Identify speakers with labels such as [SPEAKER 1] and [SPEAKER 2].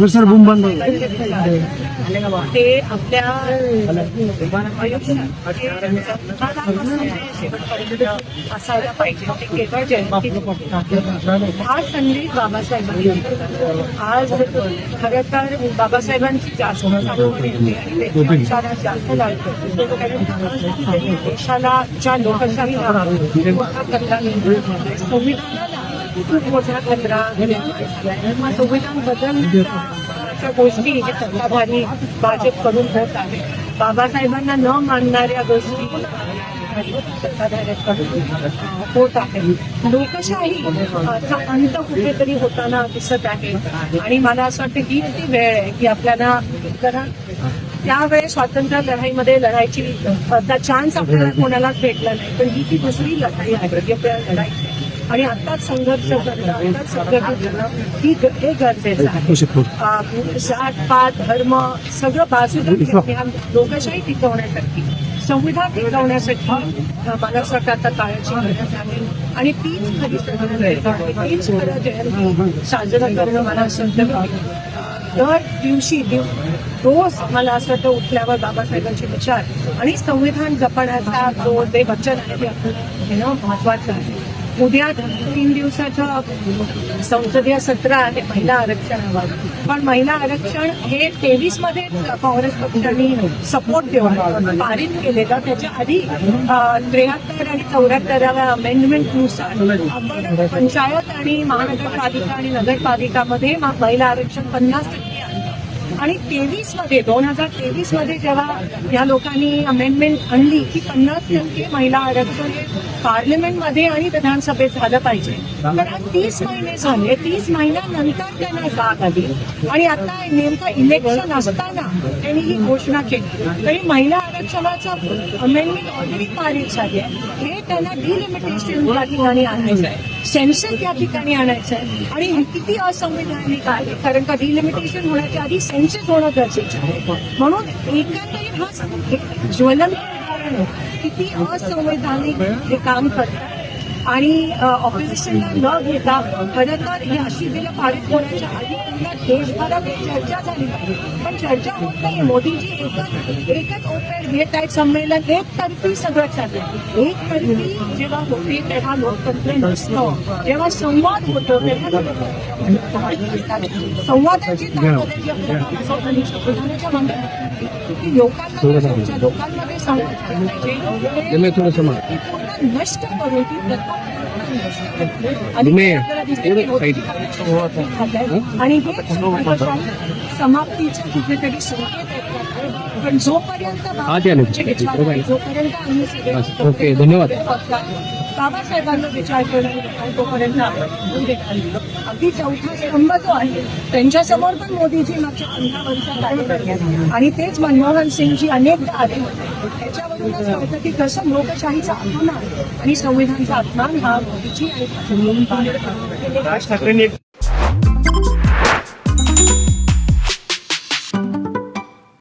[SPEAKER 1] Sir Bum बंद
[SPEAKER 2] ते आपल्या आयुष्यात असायला पाहिजे. ते केवळ जयंती आज संदेश बाबासाहेबांनी आज खरं तर बाबासाहेबांची जास्त आठवण येते आणि ते देशाला जास्त लागतं. देशाला ज्या लोकशाहीला मोठा खतरा संविधानाला खूप मोठा खतरा संविधान बदलण्याच्या गोष्टी जे सत्ताधारी भाजप करून होत आहे. बाबासाहेबांना न मानणाऱ्या गोष्टी सत्ताधाऱ्यांकडून होत आहे. लोकशाहीचा अंत कुठेतरी होताना दिसत आहे आणि मला असं वाटतं हीच ती वेळ आहे की आपल्याला त्यावेळेस स्वातंत्र्य लढाईमध्ये लढायची चान्स आपल्याला कोणालाच भेटला नाही. पण ही ती दुसरी लढाई आहे जी आपल्याला लढायची आणि आत्ताच संघर्ष करणं आत्ताच संघटित करणं हे गरजेचं आहे. जात पात धर्म सगळं बाजूला लोकशाही टिकवण्यासाठी संविधान टिकवण्यासाठी मला असं वाटतं आता काळाची गरज आहे आणि तीच खरी तीच खरं जयंती साजरं करणं मला असं वाटतं. दर दिवशी रोज मला असं वाटतं उठल्यावर बाबासाहेबांचे विचार आणि संविधान जपण्याचा जो ते वचन आहे ते घेणं महत्वाचं आहे. उद्या 3 दिवसाचं संसदीय सत्र आहे महिला आरक्षणावर. पण महिला आरक्षण हे 23 मध्ये काँग्रेस पक्षाने सपोर्ट देऊन पारित केलेलं. त्याच्या आधी 73 आणि 74व्या अमेंडमेंटनुसार आपण पंचायत आणि महानगरपालिका आणि नगरपालिकामध्ये महिला आरक्षण 50% आणि 2023 मध्ये जेव्हा या लोकांनी अमेंडमेंट आणली की 50% महिला आरक्षण पार्लमेंटमध्ये आणि विधानसभेत झालं पाहिजे. तर आज 30 महिने झाले. 30 महिन्यानंतर त्यांना जाग आली आणि आता नेमकं इलेक्शन असताना त्यांनी ही घोषणा केली. तरी महिला आरक्षणाचं अमेंडमेंट ऑलरेडी पारित झाली आहे. हे त्यांना डिलिमिटेशन या ठिकाणी आणायचं आहे, सेन्सस या ठिकाणी आणायचं आहे आणि हे किती असंवैधानिक आहे. कारण का डिलिमिटेशन होण्याच्या आधी सेन्सस होणं गरजेचं आहे. म्हणून एकंदरीत हा ज्वलंत उदाहरण आहे किती असंवैधानिक हे काम करतात आणि ऑपोजिशनला न घेता खरं तर ही अशी बिलं पारित होण्याच्या आधी पुन्हा देशभरात चर्चा झाली पाहिजे. पण चर्चा होत नाही. मोदीजी एकच ओपॅड घेत आहेत संमेलन. एकतर्फी सगळं चाललंय. एकतर्फी जेव्हा होते तेव्हा लोकतंत्र नसतं. जेव्हा संवाद होतो तेव्हा संवादाची ताकद जी आपल्याला संविधानाच्या माध्यमातून लोकांमध्ये संवाद नष्ट करून ती आणि हे समाप्तीचे कुठेतरी संकेत आहेत. पण जोपर्यंत
[SPEAKER 1] ओके धन्यवाद.
[SPEAKER 2] बाबासाहेबांना विचार करणं तोपर्यंत अगदी चौथा स्तंभ जो आहे त्यांच्यासमोर पण मोदीजी मागच्या 15 वर्षात आले आणि तेच मनमोहन सिंगजी अनेकदा आले होते. त्याच्यावरूनच कळतं की कसं लोकशाहीचा अपमान आणि संविधानाचा अपमान हा मोदीजी आणि